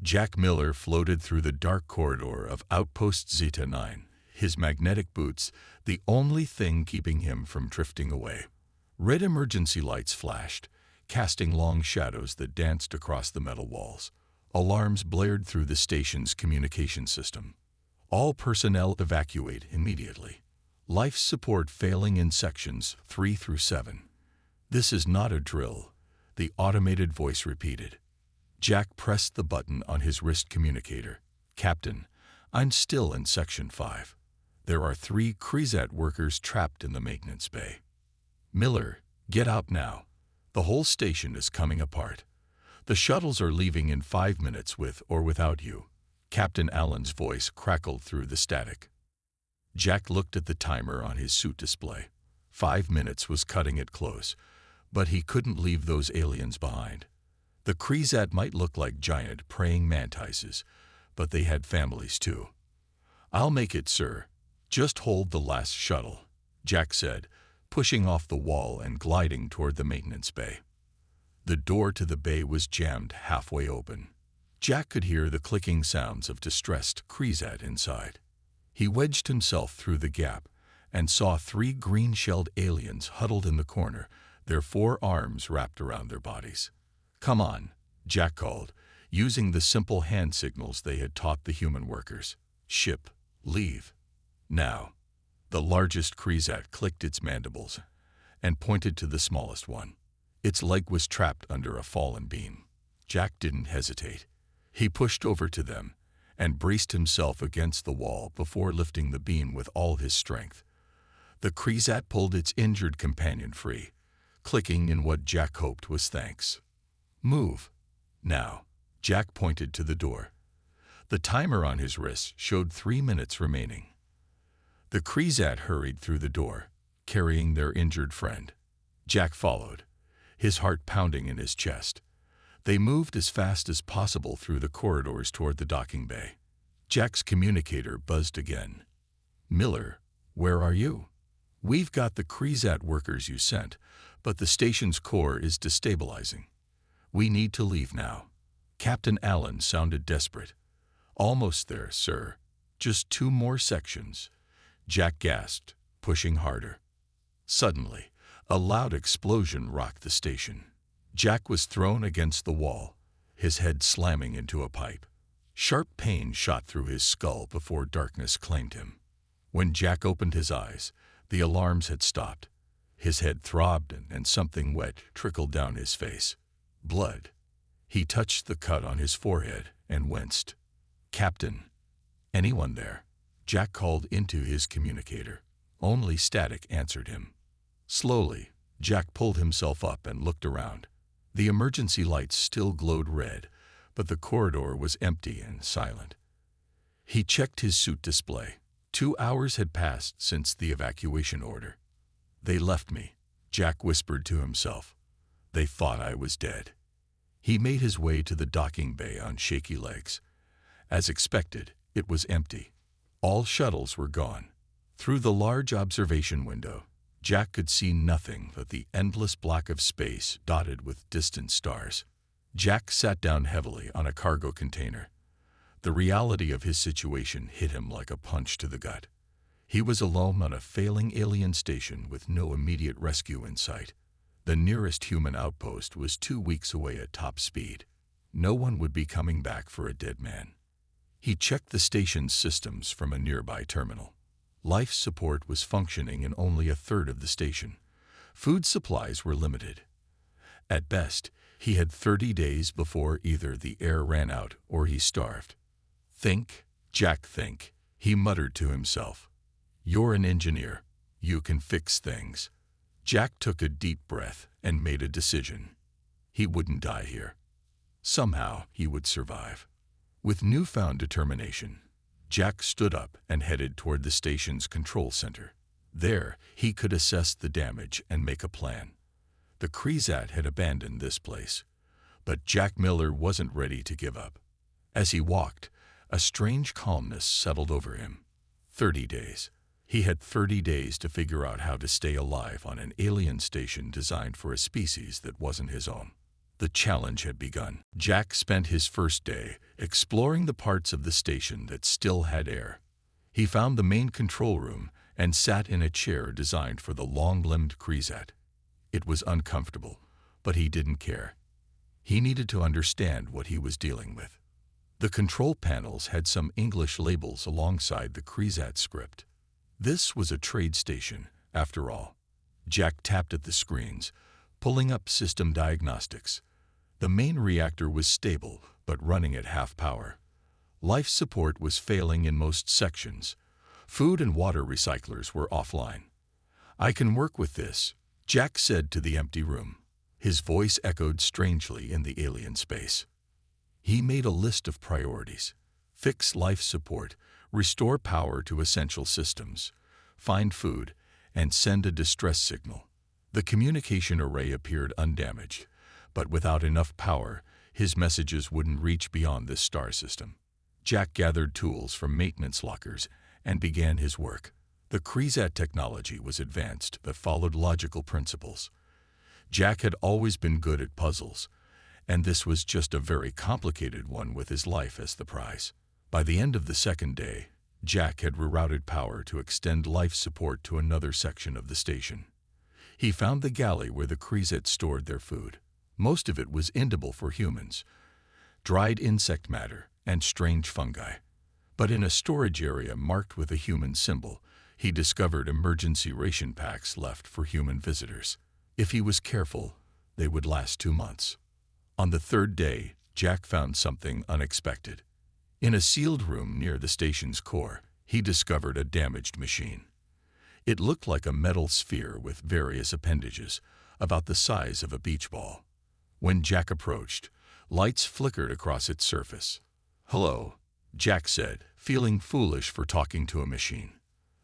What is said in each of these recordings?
Jack Miller floated through the dark corridor of Outpost Zeta 9, his magnetic boots the only thing keeping him from drifting away. Red emergency lights flashed, casting long shadows that danced across the metal walls. Alarms blared through the station's communication system. All personnel evacuate immediately. Life support failing in sections 3 through 7. This is not a drill, the automated voice repeated. Jack pressed the button on his wrist communicator. Captain, I'm still in Section 5. There are 3 Krezat workers trapped in the maintenance bay. Miller, get out now. The whole station is coming apart. The shuttles are leaving in 5 minutes with or without you. Captain Allen's voice crackled through the static. Jack looked at the timer on his suit display. 5 minutes was cutting it close, but he couldn't leave those aliens behind. The Krezat might look like giant praying mantises, but they had families too. I'll make it, sir. Just hold the last shuttle, Jack said, pushing off the wall and gliding toward the maintenance bay. The door to the bay was jammed halfway open. Jack could hear the clicking sounds of distressed Krezat inside. He wedged himself through the gap and saw 3 green-shelled aliens huddled in the corner, their 4 arms wrapped around their bodies. Come on, Jack called, using the simple hand signals they had taught the human workers. Ship, leave. Now. The largest Krezat clicked its mandibles and pointed to the smallest one. Its leg was trapped under a fallen beam. Jack didn't hesitate. He pushed over to them and braced himself against the wall before lifting the beam with all his strength. The Krezat pulled its injured companion free, clicking in what Jack hoped was thanks. Move. Now. Jack pointed to the door. The timer on his wrist showed 3 minutes remaining. The Krezat hurried through the door, carrying their injured friend. Jack followed, his heart pounding in his chest. They moved as fast as possible through the corridors toward the docking bay. Jack's communicator buzzed again. Miller, where are you? We've got the Krezat workers you sent, but the station's core is destabilizing. We need to leave now. Captain Allen sounded desperate. Almost there, sir. Just 2 more sections. Jack gasped, pushing harder. Suddenly, a loud explosion rocked the station. Jack was thrown against the wall, his head slamming into a pipe. Sharp pain shot through his skull before darkness claimed him. When Jack opened his eyes, the alarms had stopped. His head throbbed and something wet trickled down his face. Blood. He touched the cut on his forehead and winced. Captain. Anyone there? Jack called into his communicator. Only static answered him. Slowly, Jack pulled himself up and looked around. The emergency lights still glowed red, but the corridor was empty and silent. He checked his suit display. 2 hours had passed since the evacuation order. They left me, Jack whispered to himself. They thought I was dead. He made his way to the docking bay on shaky legs. As expected, it was empty. All shuttles were gone. Through the large observation window, Jack could see nothing but the endless block of space dotted with distant stars. Jack sat down heavily on a cargo container. The reality of his situation hit him like a punch to the gut. He was alone on a failing alien station with no immediate rescue in sight. The nearest human outpost was 2 weeks away at top speed. No one would be coming back for a dead man. He checked the station's systems from a nearby terminal. Life support was functioning in only 1/3 of the station. Food supplies were limited. At best, he had 30 days before either the air ran out or he starved. Think, Jack, think, he muttered to himself. You're an engineer. You can fix things. Jack took a deep breath and made a decision. He wouldn't die here. Somehow he would survive. With newfound determination, Jack stood up and headed toward the station's control center. There, he could assess the damage and make a plan. The Krezat had abandoned this place, but Jack Miller wasn't ready to give up. As he walked, a strange calmness settled over him. 30 days. He had 30 days to figure out how to stay alive on an alien station designed for a species that wasn't his own. The challenge had begun. Jack spent his first day exploring the parts of the station that still had air. He found the main control room and sat in a chair designed for the long-limbed Krizat. It was uncomfortable, but he didn't care. He needed to understand what he was dealing with. The control panels had some English labels alongside the Krizat script. This was a trade station, after all. Jack tapped at the screens, pulling up system diagnostics. The main reactor was stable, but running at half power. Life support was failing in most sections. Food and water recyclers were offline. "I can work with this," Jack said to the empty room. His voice echoed strangely in the alien space. He made a list of priorities: fix life support, restore power to essential systems, find food, and send a distress signal. The communication array appeared undamaged, but without enough power, his messages wouldn't reach beyond this star system. Jack gathered tools from maintenance lockers and began his work. The Krizat technology was advanced but followed logical principles. Jack had always been good at puzzles, and this was just a very complicated one with his life as the prize. By the end of the second day, Jack had rerouted power to extend life support to another section of the station. He found the galley where the Krizat stored their food. Most of it was edible for humans, dried insect matter and strange fungi. But in a storage area marked with a human symbol, he discovered emergency ration packs left for human visitors. If he was careful, they would last 2 months. On the third day, Jack found something unexpected. In a sealed room near the station's core, he discovered a damaged machine. It looked like a metal sphere with various appendages, about the size of a beach ball. When Jack approached, lights flickered across its surface. "Hello," Jack said, feeling foolish for talking to a machine.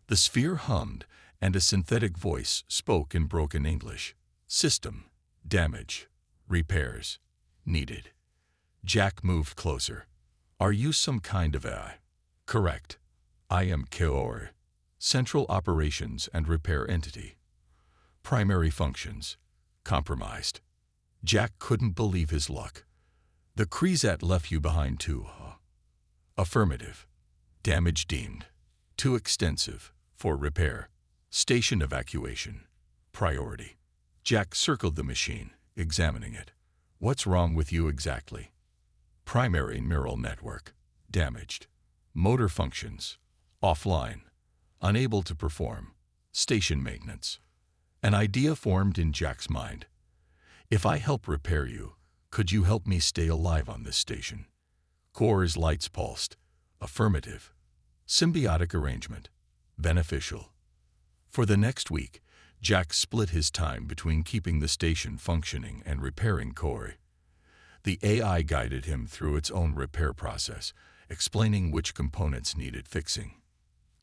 The sphere hummed, and a synthetic voice spoke in broken English. "System. Damage. Repairs. Needed." Jack moved closer. "Are you some kind of AI?" "Correct. I am KOR, Central Operations and Repair Entity. Primary functions. Compromised." Jack couldn't believe his luck. "The Krizat left you behind too, huh?" "Affirmative. Damage deemed too extensive for repair. Station evacuation. Priority." Jack circled the machine, examining it. "What's wrong with you exactly?" "Primary neural network. Damaged. Motor functions. Offline. Unable to perform. Station maintenance." An idea formed in Jack's mind. "If I help repair you, could you help me stay alive on this station?" Core's lights pulsed. "Affirmative. Symbiotic arrangement. Beneficial." For the next week, Jack split his time between keeping the station functioning and repairing Core. The AI guided him through its own repair process, explaining which components needed fixing.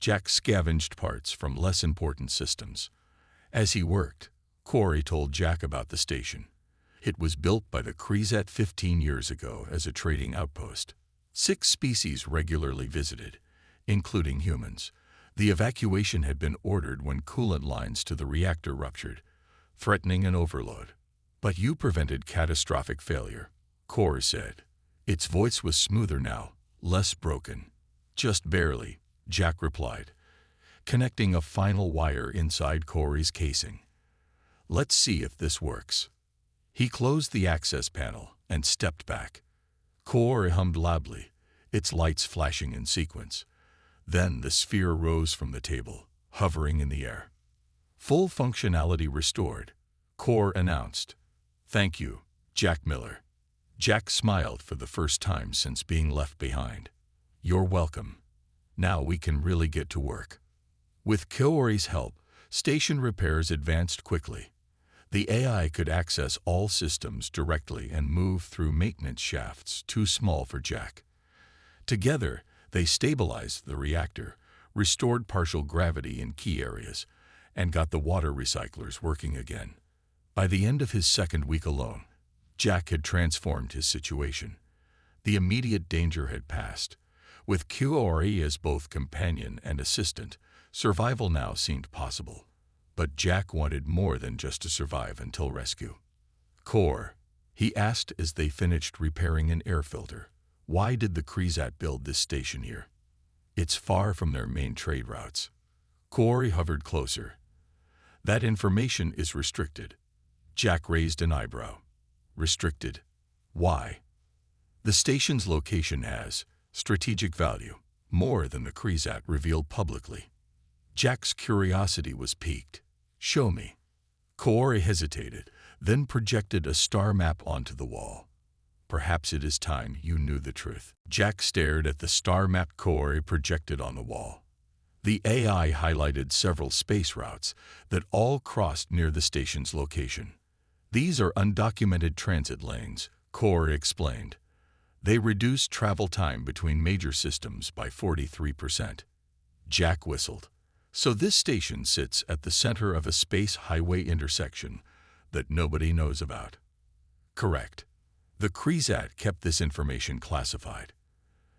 Jack scavenged parts from less important systems. As he worked, Core told Jack about the station. It was built by the Krizat 15 years ago as a trading outpost. 6 species regularly visited, including humans. The evacuation had been ordered when coolant lines to the reactor ruptured, threatening an overload. "But you prevented catastrophic failure," Core said. Its voice was smoother now, less broken. "Just barely," Jack replied, connecting a final wire inside Core's casing. "Let's see if this works." He closed the access panel and stepped back. Core hummed loudly, its lights flashing in sequence. Then the sphere rose from the table, hovering in the air. "Full functionality restored," Core announced. "Thank you, Jack Miller." Jack smiled for the first time since being left behind. "You're welcome. Now we can really get to work." With Core's help, station repairs advanced quickly. The AI could access all systems directly and move through maintenance shafts too small for Jack. Together, they stabilized the reactor, restored partial gravity in key areas, and got the water recyclers working again. By the end of his second week alone, Jack had transformed his situation. The immediate danger had passed. With Core as both companion and assistant, survival now seemed possible. But Jack wanted more than just to survive until rescue. "Core," He asked as they finished repairing an air filter. Why did the Krezat build this station here? It's far from their main trade routes. Corey hovered closer. That information is restricted. Jack raised an eyebrow. Restricted? Why? The station's location has strategic value, more than the Krezat revealed publicly. Jack's curiosity was piqued. Show me. Corey hesitated, then projected a star map onto the wall. Perhaps it is time you knew the truth. Jack stared at the star map Corey projected on the wall. The AI highlighted several space routes that all crossed near the station's location. These are undocumented transit lanes, Corey explained. They reduce travel time between major systems by 43%. Jack whistled. So this station sits at the center of a space highway intersection that nobody knows about. Correct. The Krezat kept this information classified.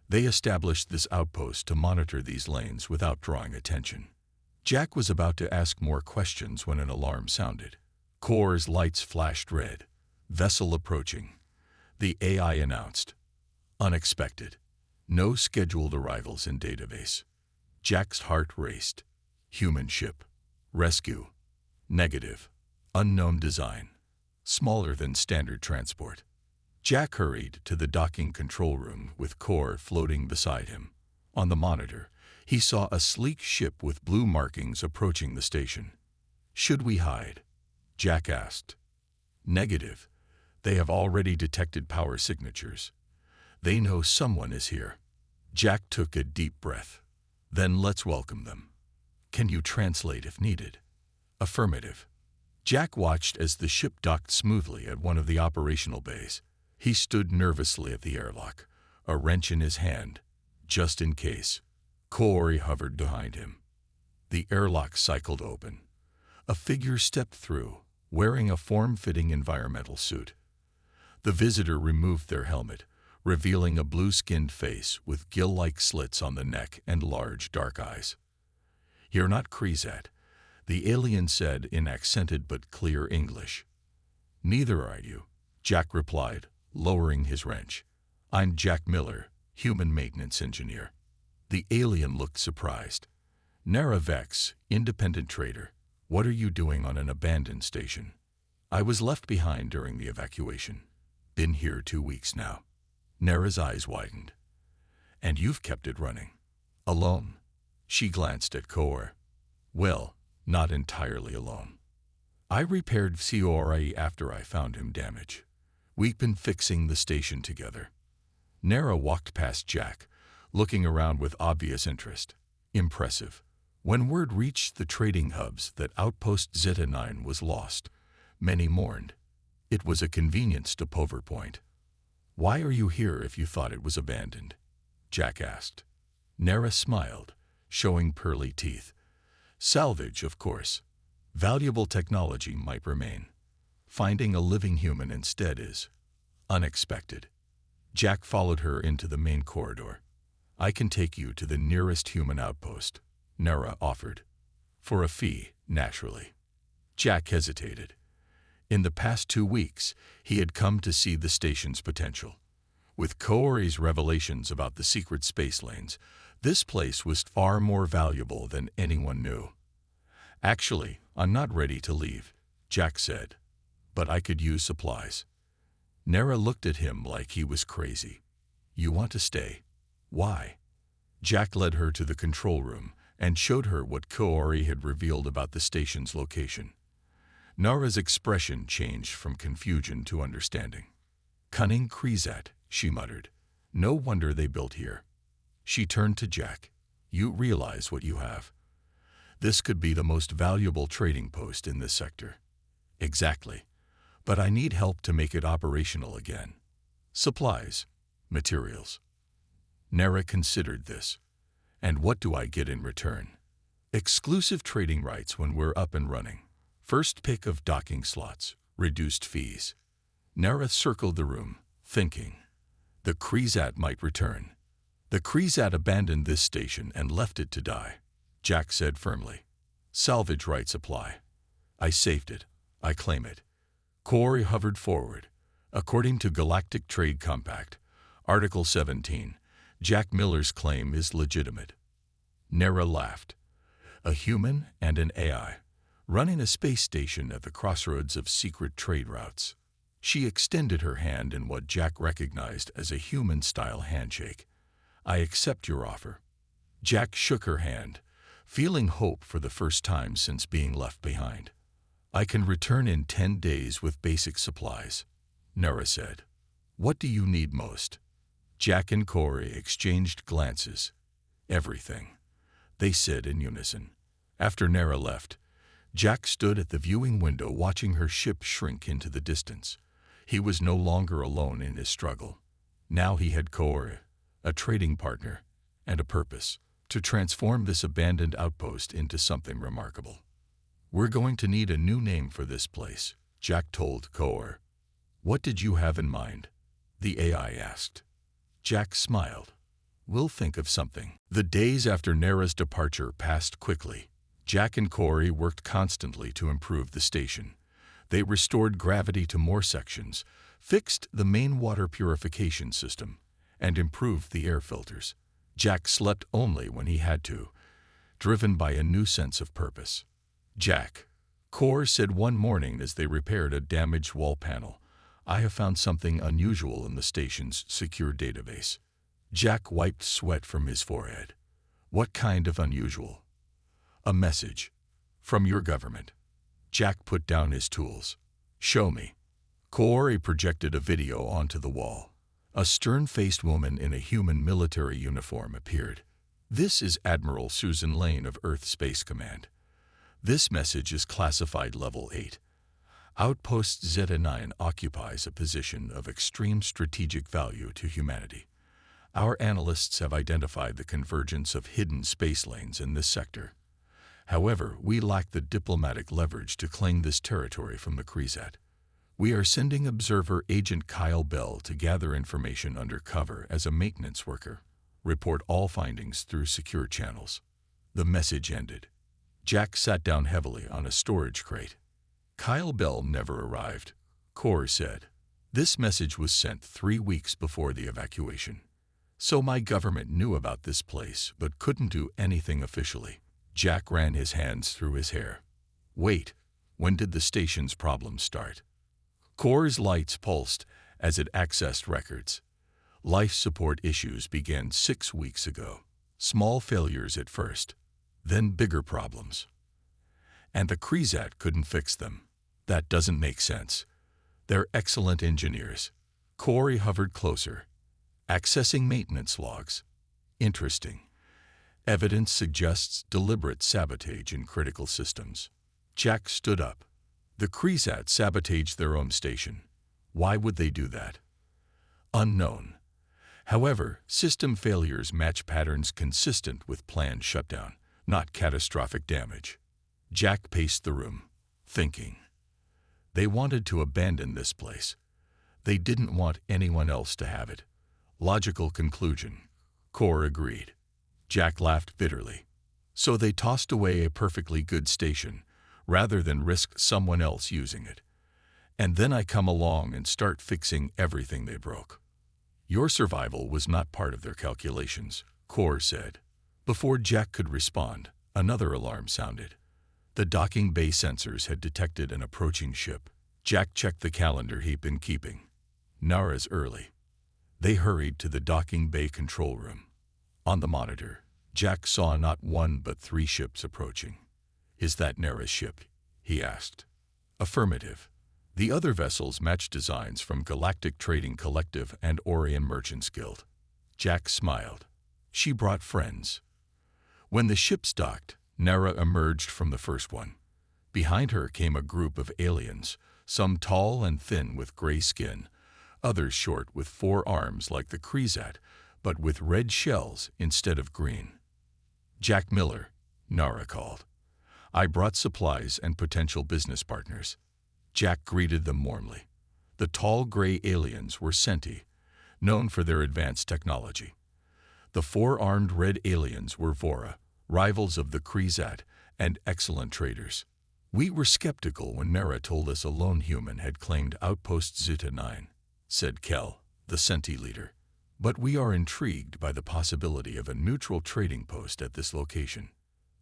They established this outpost to monitor these lanes without drawing attention. Jack was about to ask more questions when an alarm sounded. Corey's lights flashed red. Vessel approaching. The AI announced. Unexpected. No scheduled arrivals in database. Jack's heart raced. Human ship. Rescue. Negative. Unknown design. Smaller than standard transport. Jack hurried to the docking control room with Corey floating beside him. On the monitor, he saw a sleek ship with blue markings approaching the station. Should we hide? Jack asked. Negative. They have already detected power signatures. They know someone is here. Jack took a deep breath. Then let's welcome them. Can you translate if needed? Affirmative. Jack watched as the ship docked smoothly at one of the operational bays. He stood nervously at the airlock, a wrench in his hand, just in case. Corey hovered behind him. The airlock cycled open. A figure stepped through, wearing a form-fitting environmental suit. The visitor removed their helmet, revealing a blue-skinned face with gill-like slits on the neck and large, dark eyes. You're not Krezat, the alien said in accented but clear English. Neither are you, Jack replied, lowering his wrench. I'm Jack Miller, human maintenance engineer. The alien looked surprised. Nara Vex, independent trader. What are you doing on an abandoned station? I was left behind during the evacuation. Been here 2 weeks now. Nara's eyes widened. And you've kept it running. Alone. She glanced at Corey. Well, not entirely alone. I repaired Corey after I found him damaged. We've been fixing the station together. Nara walked past Jack, looking around with obvious interest. Impressive. When word reached the trading hubs that Outpost Zeta 9 was lost, many mourned. It was a convenience to Pover Point. Why are you here if you thought it was abandoned? Jack asked. Nara smiled, showing pearly teeth. Salvage, of course. Valuable technology might remain. Finding a living human instead is unexpected. Jack followed her into the main corridor. I can take you to the nearest human outpost, Nara offered. For a fee, naturally. Jack hesitated. In the past 2 weeks, he had come to see the station's potential. With Corey's revelations about the secret space lanes, this place was far more valuable than anyone knew. Actually, I'm not ready to leave, Jack said. But I could use supplies. Nara looked at him like he was crazy. You want to stay? Why? Jack led her to the control room and showed her what Corey had revealed about the station's location. Nara's expression changed from confusion to understanding. Cunning Krezat, she muttered. No wonder they built here. She turned to Jack. You realize what you have. This could be the most valuable trading post in this sector. Exactly. But I need help to make it operational again. Supplies. Materials. Nara considered this. And what do I get in return? Exclusive trading rights when we're up and running. First pick of docking slots. Reduced fees. Nara circled the room, thinking. The Krezat might return. The Krezat abandoned this station and left it to die, Jack said firmly. Salvage rights apply. I saved it. I claim it. Corey hovered forward, According to Galactic Trade Compact, Article 17, Jack Miller's claim is legitimate. Nara laughed. A human and an AI, running a space station at the crossroads of secret trade routes. She extended her hand in what Jack recognized as a human-style handshake. I accept your offer. Jack shook her hand, feeling hope for the first time since being left behind. I can return in 10 days with basic supplies, Nara said. What do you need most? Jack and Corey exchanged glances. Everything, they said in unison. After Nara left, Jack stood at the viewing window watching her ship shrink into the distance. He was no longer alone in his struggle. Now he had Corey, a trading partner, and a purpose to transform this abandoned outpost into something remarkable. We're going to need a new name for this place, Jack told Corey. What did you have in mind? The AI asked. Jack smiled. We'll think of something. The days after Nara's departure passed quickly. Jack and Corey worked constantly to improve the station. They restored gravity to more sections, fixed the main water purification system, and improved the air filters. Jack slept only when he had to, driven by a new sense of purpose. Jack, Corey said one morning as they repaired a damaged wall panel, I have found something unusual in the station's secure database. Jack wiped sweat from his forehead. What kind of unusual? A message. From your government. Jack put down his tools. Show me. Corey projected a video onto the wall. A stern-faced woman in a human military uniform appeared. This is Admiral Susan Lane of Earth Space Command. This message is classified Level 8. Outpost Zeta 9 occupies a position of extreme strategic value to humanity. Our analysts have identified the convergence of hidden space lanes in this sector. However, we lack the diplomatic leverage to claim this territory from the Krezat. We are sending observer Agent Kyle Bell to gather information under cover as a maintenance worker. Report all findings through secure channels. The message ended. Jack sat down heavily on a storage crate. Kyle Bell never arrived, Corey said. This message was sent 3 weeks before the evacuation. So my government knew about this place but couldn't do anything officially. Jack ran his hands through his hair. Wait, when did the station's problems start? Corey's lights pulsed as it accessed records. Life support issues began 6 weeks ago. Small failures at first, then bigger problems. And the Krezat couldn't fix them. That doesn't make sense. They're excellent engineers. Corey hovered closer, accessing maintenance logs. Interesting. Evidence suggests deliberate sabotage in critical systems. Jack stood up. The Krezat sabotaged their own station. Why would they do that? Unknown. However, system failures match patterns consistent with planned shutdown, not catastrophic damage. Jack paced the room, thinking. They wanted to abandon this place. They didn't want anyone else to have it. Logical conclusion. Corey agreed. Jack laughed bitterly. So they tossed away a perfectly good station, rather than risk someone else using it. And then I come along and start fixing everything they broke. Your survival was not part of their calculations, Corey said. Before Jack could respond, another alarm sounded. The docking bay sensors had detected an approaching ship. Jack checked the calendar he'd been keeping. Nara's early. They hurried to the docking bay control room. On the monitor, Jack saw not one but 3 ships approaching. Is that Nara's ship? He asked. Affirmative. The other vessels matched designs from Galactic Trading Collective and Orion Merchants Guild. Jack smiled. She brought friends. When the ships docked, Nara emerged from the first one. Behind her came a group of aliens, some tall and thin with gray skin, others short with 4 arms like the Krezat, but with red shells instead of green. Jack Miller, Nara called. I brought supplies and potential business partners. Jack greeted them warmly. The tall gray aliens were Centi, known for their advanced technology. The 4-armed red aliens were Vora, rivals of the Krezat and excellent traders. We were skeptical when Nara told us a lone human had claimed Outpost Zeta 9. said Kel, the Senti leader. "But we are intrigued by the possibility of a neutral trading post at this location.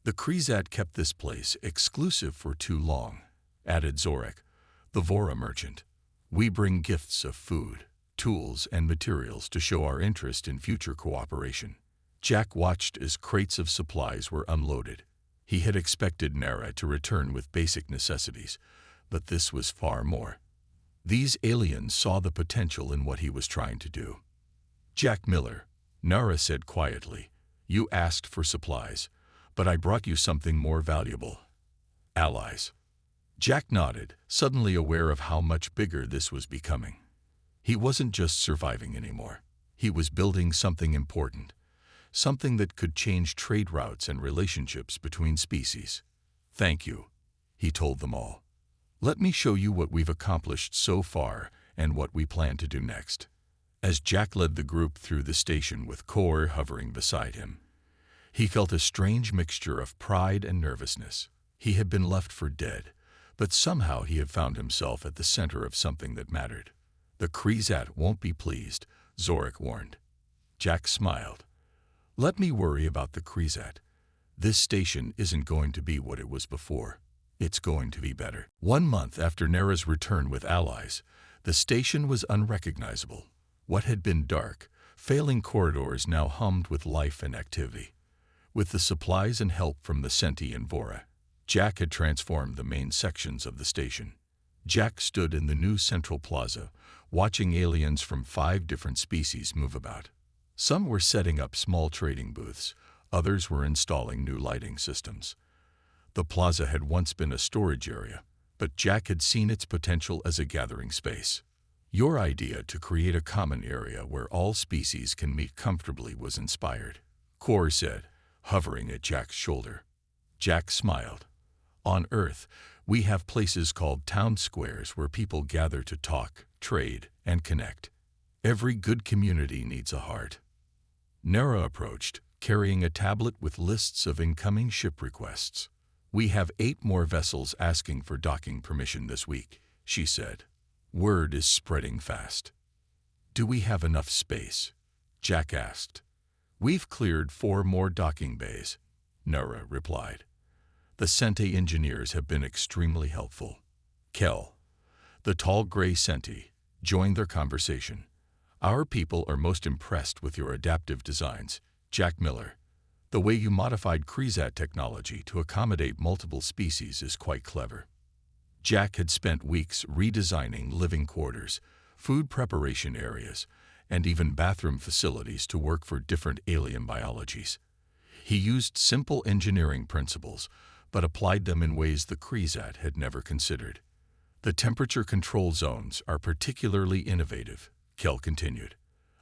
The Krezat kept this place exclusive for too long," added Zorak, the Vora merchant. "We bring gifts of food, tools, and materials to show our interest in future cooperation." Jack watched as crates of supplies were unloaded. He had expected Nara to return with basic necessities, but this was far more. These aliens saw the potential in what he was trying to do. "Jack Miller," Nara said quietly, "you asked for supplies, but I brought you something more valuable. Allies." Jack nodded, suddenly aware of how much bigger this was becoming. He wasn't just surviving anymore. He was building something important, something that could change trade routes and relationships between species. "Thank you," he told them all. "Let me show you what we've accomplished so far and what we plan to do next." As Jack led the group through the station with Kor hovering beside him, he felt a strange mixture of pride and nervousness. He had been left for dead, but somehow he had found himself at the center of something that mattered. "The Krezat won't be pleased," Zorak warned. Jack smiled. "Let me worry about the Krezat. This station isn't going to be what it was before. It's going to be better." 1 month after Nara's return with allies, the station was unrecognizable. What had been dark, failing corridors now hummed with life and activity. With the supplies and help from the Senti and Vora, Jack had transformed the main sections of the station. Jack stood in the new central plaza, watching aliens from 5 different species move about. Some were setting up small trading booths, others were installing new lighting systems. The plaza had once been a storage area, but Jack had seen its potential as a gathering space. "Your idea to create a common area where all species can meet comfortably was inspired," Kor said, hovering at Jack's shoulder. Jack smiled. "On Earth, we have places called town squares where people gather to talk, trade, and connect. Every good community needs a heart." Nara approached, carrying a tablet with lists of incoming ship requests. "We have 8 more vessels asking for docking permission this week," she said. "Word is spreading fast." "Do we have enough space?" Jack asked. "We've cleared 4 more docking bays," Nara replied. "The Senti engineers have been extremely helpful." Kel, the tall gray Senti, joined their conversation. "Our people are most impressed with your adaptive designs, Jack Miller. The way you modified Krezat technology to accommodate multiple species is quite clever." Jack had spent weeks redesigning living quarters, food preparation areas, and even bathroom facilities to work for different alien biologies. He used simple engineering principles, but applied them in ways the Krezat had never considered. "The temperature control zones are particularly innovative," Kel continued,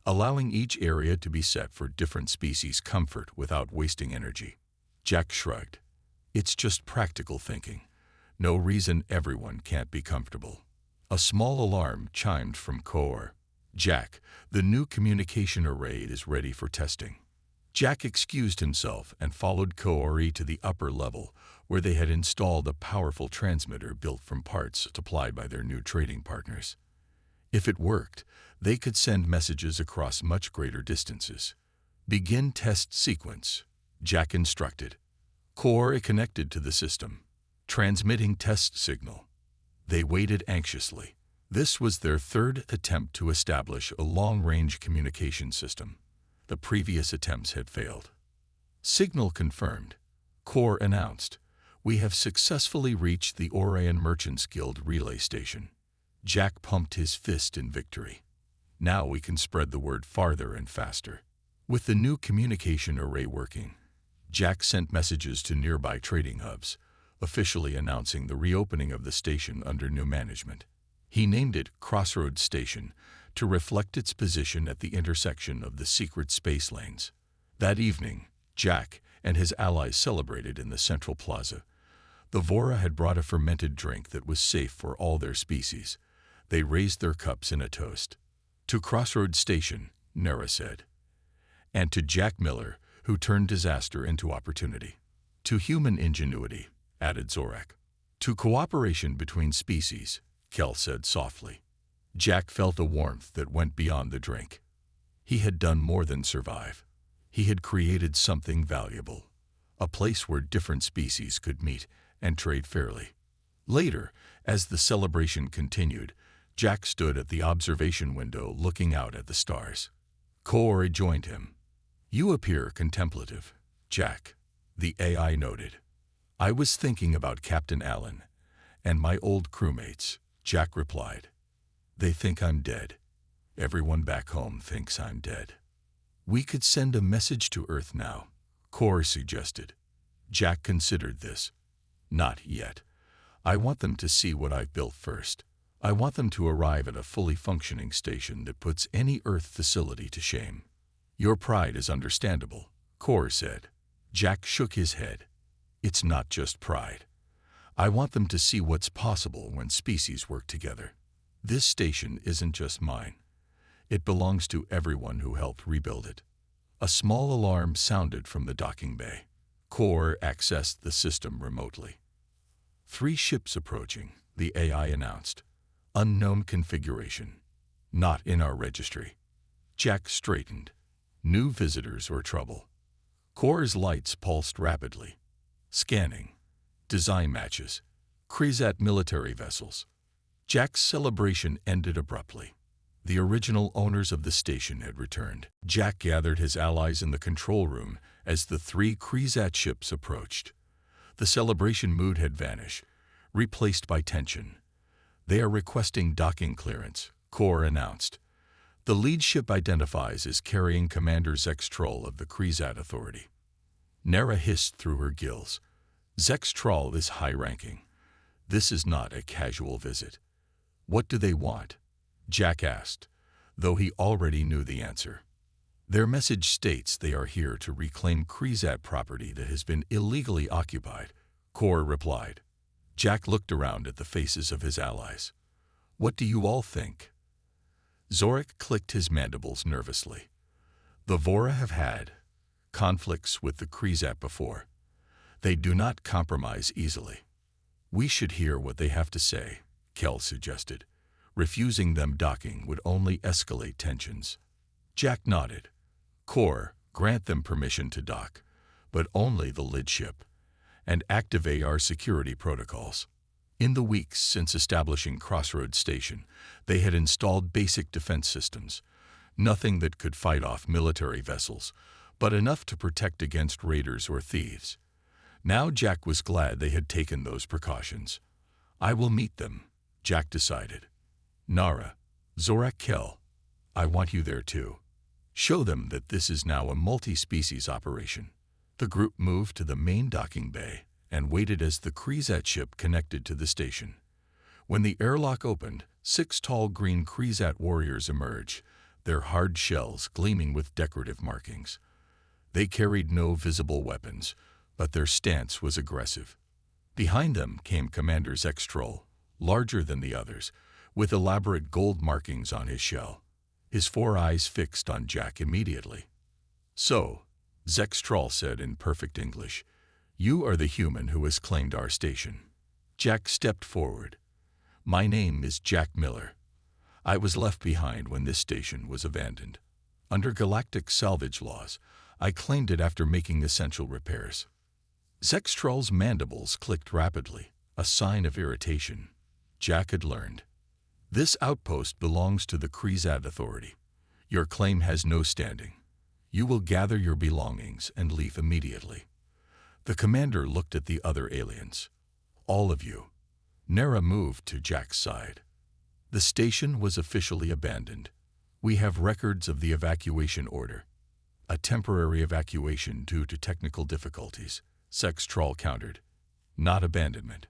"allowing each area to be set for different species' comfort without wasting energy." Jack shrugged. "It's just practical thinking. No reason everyone can't be comfortable." A small alarm chimed from Kor. "Jack, the new communication array is ready for testing." Jack excused himself and followed Kor to the upper level, where they had installed a powerful transmitter built from parts supplied by their new trading partners. If it worked, they could send messages across much greater distances. "Begin test sequence," Jack instructed. Kor connected to the system, transmitting test signal. They waited anxiously. This was their 3rd attempt to establish a long-range communication system. The previous attempts had failed. "Signal confirmed," Kor announced. "We have successfully reached the Orion Merchants Guild relay station." Jack pumped his fist in victory. "Now we can spread the word farther and faster." With the new communication array working, Jack sent messages to nearby trading hubs, officially announcing the reopening of the station under new management. He named it Crossroads Station to reflect its position at the intersection of the secret space lanes. That evening, Jack and his allies celebrated in the central plaza. The Vora had brought a fermented drink that was safe for all their species. They raised their cups in a toast. "To Crossroads Station," Nara said. "And to Jack Miller, who turned disaster into opportunity." "To human ingenuity," added Zorak. "To cooperation between species," Kel said softly. Jack felt a warmth that went beyond the drink. He had done more than survive. He had created something valuable, a place where different species could meet and trade fairly. Later, as the celebration continued, Jack stood at the observation window looking out at the stars. Core joined him. "You appear contemplative, Jack," the AI noted. "I was thinking about Captain Allen and my old crewmates," Jack replied. "They think I'm dead. Everyone back home thinks I'm dead." "We could send a message to Earth now," Core suggested. Jack considered this. "Not yet. I want them to see what I've built first. I want them to arrive at a fully functioning station that puts any Earth facility to shame." "Your pride is understandable," Core said. Jack shook his head. "It's not just pride. I want them to see what's possible when species work together. This station isn't just mine. It belongs to everyone who helped rebuild it." A small alarm sounded from the docking bay. Core accessed the system remotely. "3 ships approaching," the AI announced. "Unknown configuration. Not in our registry." Jack straightened. New visitors or trouble? Core's lights pulsed rapidly. Scanning. Design matches. Krezat military vessels. Jack's celebration ended abruptly. The original owners of the station had returned. Jack gathered his allies in the control room as the 3 Krezat ships approached. The celebration mood had vanished, replaced by tension. "They are requesting docking clearance," Core announced. "The lead ship identifies as carrying Commander Zextrol of the Krezat Authority." Nara hissed through her gills. "Zextrol is high-ranking. This is not a casual visit." "What do they want?" Jack asked, though he already knew the answer. "Their message states they are here to reclaim Krezat property that has been illegally occupied," Core replied. Jack looked around at the faces of his allies. "What do you all think?" Zorik clicked his mandibles nervously. "The Vora have had conflicts with the Krezat before. They do not compromise easily." "We should hear what they have to say," Kel suggested. "Refusing them docking would only escalate tensions." Jack nodded. "Core, grant them permission to dock, but only the lid ship, and activate our security protocols." In the weeks since establishing Crossroads Station, they had installed basic defense systems. Nothing that could fight off military vessels, but enough to protect against raiders or thieves. Now Jack was glad they had taken those precautions. "I will meet them," Jack decided. "Nara, Zorak, Kel, I want you there too. Show them that this is now a multi-species operation." The group moved to the main docking bay and waited as the Krezat ship connected to the station. When the airlock opened, 6 tall green Krezat warriors emerged, their hard shells gleaming with decorative markings. They carried no visible weapons, but their stance was aggressive. Behind them came Commander Zextrol, larger than the others, with elaborate gold markings on his shell. His 4 eyes fixed on Jack immediately. "So," Zextrol said in perfect English, "you are the human who has claimed our station." Jack stepped forward. "My name is Jack Miller. I was left behind when this station was abandoned. Under galactic salvage laws, I claimed it after making essential repairs." Zextrol's mandibles clicked rapidly, a sign of irritation. Jack had learned. "This outpost belongs to the Krezat Authority. Your claim has no standing. You will gather your belongings and leave immediately." The commander looked at the other aliens. "All of you." Nara moved to Jack's side. "The station was officially abandoned. We have records of the evacuation order." "A temporary evacuation due to technical difficulties," Zextrol countered. "Not abandonment."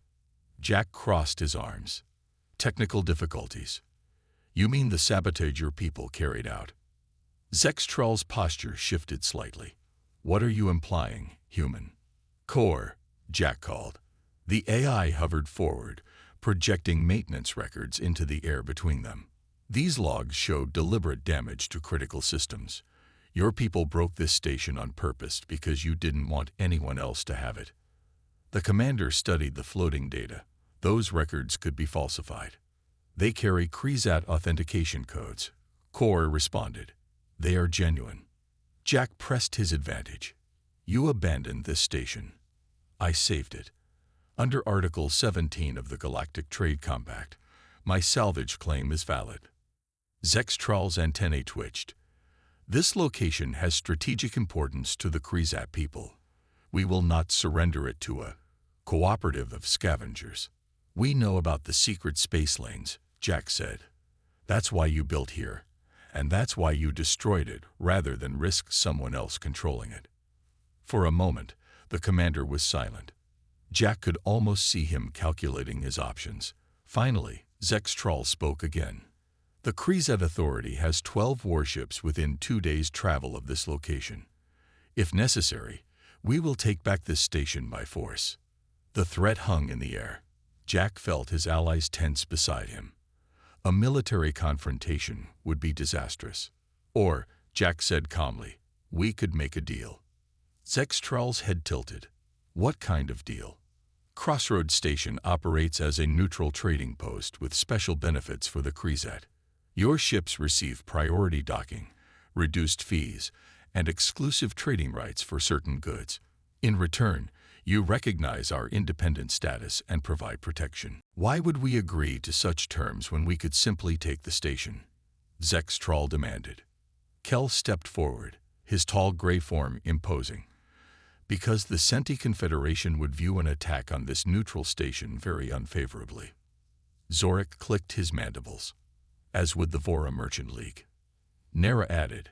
Jack crossed his arms. "Technical difficulties. You mean the sabotage your people carried out?" Zextrol's posture shifted slightly. "What are you implying, human?" "Core," Jack called. The AI hovered forward, projecting maintenance records into the air between them. These logs showed deliberate damage to critical systems. Your people broke this station on purpose because you didn't want anyone else to have it. The commander studied the floating data. Those records could be falsified. They carry Krezat authentication codes. Core responded. They are genuine. Jack pressed his advantage. You abandoned this station. I saved it. Under Article 17 of the Galactic Trade Compact, my salvage claim is valid. Zextral's antennae twitched. This location has strategic importance to the Krezat people. We will not surrender it to a cooperative of scavengers. We know about the secret space lanes, Jack said. That's why you built here, and that's why you destroyed it rather than risk someone else controlling it. For a moment, the commander was silent. Jack could almost see him calculating his options. Finally, Zextral spoke again. The Krezat Authority has 12 warships within 2 days' travel of this location. If necessary, we will take back this station by force. The threat hung in the air. Jack felt his allies tense beside him. A military confrontation would be disastrous. Or, Jack said calmly, we could make a deal. Zextral's head tilted. What kind of deal? Crossroads Station operates as a neutral trading post with special benefits for the Krezat. Your ships receive priority docking, reduced fees, and exclusive trading rights for certain goods. In return, you recognize our independent status and provide protection. Why would we agree to such terms when we could simply take the station? Zextral demanded. Kel stepped forward, his tall gray form imposing. Because the Senti Confederation would view an attack on this neutral station very unfavorably. Zorik clicked his mandibles, as would the Vora Merchant League. Nera added,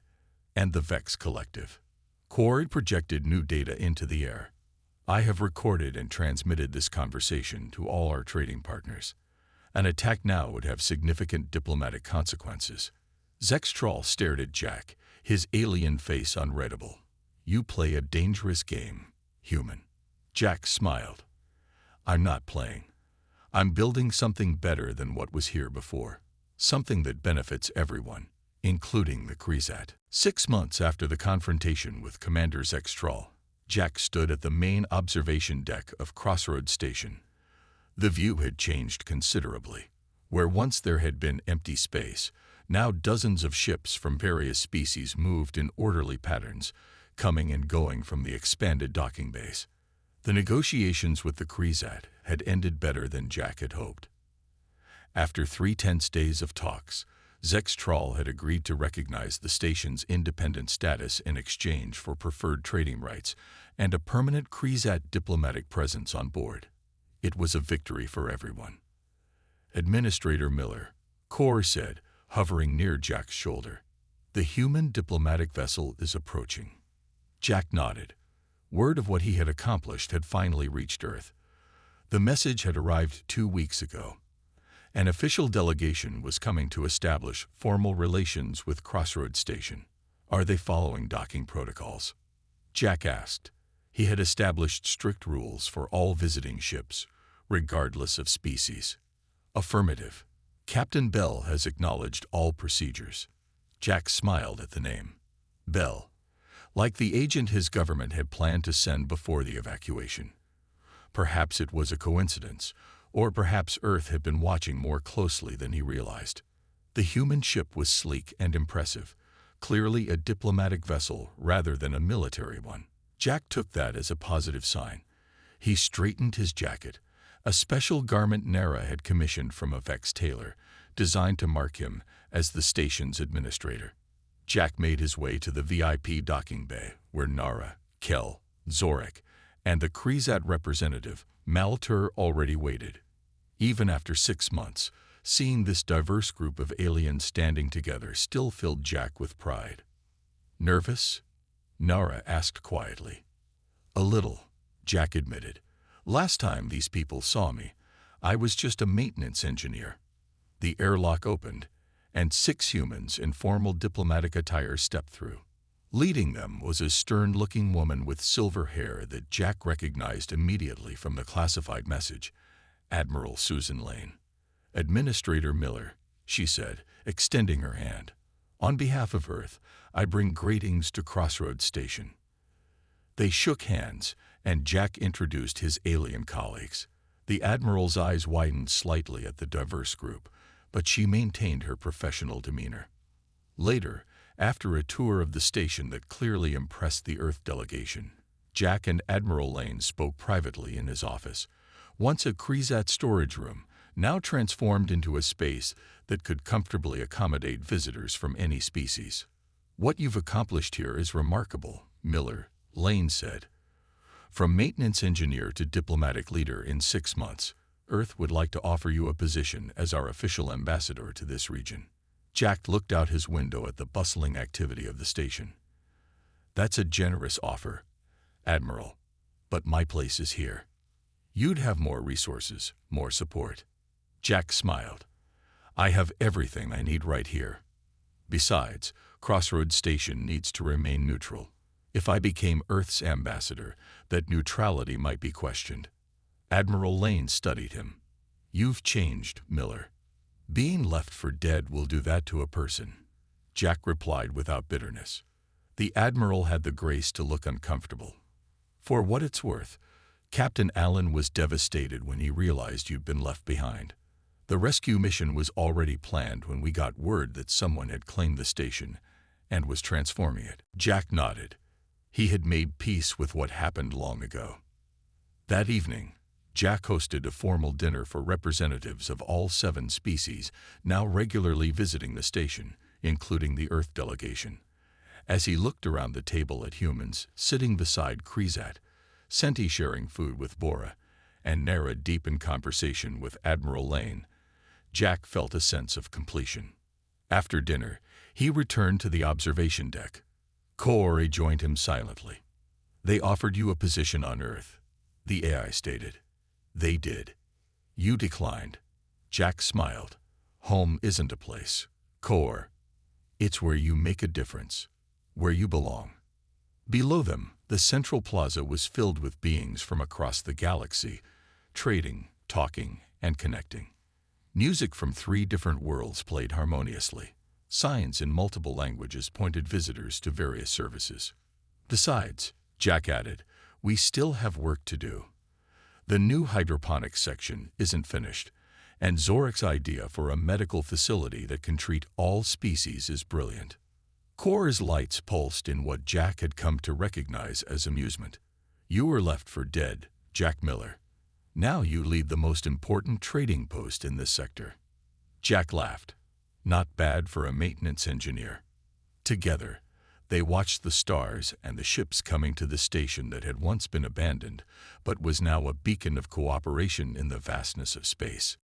and the Vex Collective. Cord projected new data into the air. I have recorded and transmitted this conversation to all our trading partners. An attack now would have significant diplomatic consequences. Zextral stared at Jack, his alien face unreadable. You play a dangerous game, human. Jack smiled. I'm not playing. I'm building something better than what was here before. Something that benefits everyone, including the Krezat. 6 months after the confrontation with Commander Zextral, Jack stood at the main observation deck of Crossroads Station. The view had changed considerably. Where once there had been empty space, now dozens of ships from various species moved in orderly patterns, coming and going from the expanded docking base. The negotiations with the Krezat had ended better than Jack had hoped. After 3 tense days of talks, Zextral had agreed to recognize the station's independent status in exchange for preferred trading rights and a permanent Krezat diplomatic presence on board. It was a victory for everyone. Administrator Miller, Core said, hovering near Jack's shoulder. The human diplomatic vessel is approaching. Jack nodded. Word of what he had accomplished had finally reached Earth. The message had arrived 2 weeks ago. An official delegation was coming to establish formal relations with Crossroads Station. Are they following docking protocols? Jack asked. He had established strict rules for all visiting ships, regardless of species. Affirmative. Captain Bell has acknowledged all procedures. Jack smiled at the name. Bell. Like the agent his government had planned to send before the evacuation. Perhaps it was a coincidence, or perhaps Earth had been watching more closely than he realized. The human ship was sleek and impressive, clearly a diplomatic vessel rather than a military one. Jack took that as a positive sign. He straightened his jacket, a special garment Nara had commissioned from a Vex tailor, designed to mark him as the station's administrator. Jack made his way to the VIP docking bay, where Nara, Kel, Zorik, and the Krezat representative, Maltur, already waited. Even after 6 months, seeing this diverse group of aliens standing together still filled Jack with pride. Nervous? Nara asked quietly. A little, Jack admitted. Last time these people saw me, I was just a maintenance engineer. The airlock opened, and 6 humans in formal diplomatic attire stepped through. Leading them was a stern-looking woman with silver hair that Jack recognized immediately from the classified message, Admiral Susan Lane. Administrator Miller, she said, extending her hand. On behalf of Earth, I bring greetings to Crossroads Station. They shook hands, and Jack introduced his alien colleagues. The Admiral's eyes widened slightly at the diverse group, but she maintained her professional demeanor. Later, after a tour of the station that clearly impressed the Earth delegation, Jack and Admiral Lane spoke privately in his office, once a Krezat storage room, now transformed into a space that could comfortably accommodate visitors from any species. "What you've accomplished here is remarkable, Miller," Lane said. "From maintenance engineer to diplomatic leader in 6 months, Earth would like to offer you a position as our official ambassador to this region." Jack looked out his window at the bustling activity of the station. "That's a generous offer, Admiral, but my place is here. You'd have more resources, more support." Jack smiled. "I have everything I need right here. Besides, Crossroads Station needs to remain neutral. If I became Earth's ambassador, that neutrality might be questioned." Admiral Lane studied him. "You've changed, Miller. Being left for dead will do that to a person," Jack replied without bitterness. The Admiral had the grace to look uncomfortable. "For what it's worth, Captain Allen was devastated when he realized you'd been left behind. The rescue mission was already planned when we got word that someone had claimed the station and was transforming it." Jack nodded. He had made peace with what happened long ago. That evening, Jack hosted a formal dinner for representatives of all 7 species now regularly visiting the station, including the Earth delegation. As he looked around the table at humans sitting beside Krezat, Senti sharing food with Bora, and Nara deep in conversation with Admiral Lane, Jack felt a sense of completion. After dinner, he returned to the observation deck. Kor rejoined him silently. "They offered you a position on Earth," the AI stated. "They did. You declined." Jack smiled. "Home isn't a place, Kor. It's where you make a difference, where you belong." Below them, the central plaza was filled with beings from across the galaxy, trading, talking, and connecting. Music from 3 different worlds played harmoniously. Signs in multiple languages pointed visitors to various services. "Besides," Jack added, "we still have work to do. The new hydroponics section isn't finished, and Zorak's idea for a medical facility that can treat all species is brilliant." Kor's lights pulsed in what Jack had come to recognize as amusement. "You were left for dead, Jack Miller. Now you lead the most important trading post in this sector." Jack laughed. Not bad for a maintenance engineer. Together, they watched the stars and the ships coming to the station that had once been abandoned, but was now a beacon of cooperation in the vastness of space.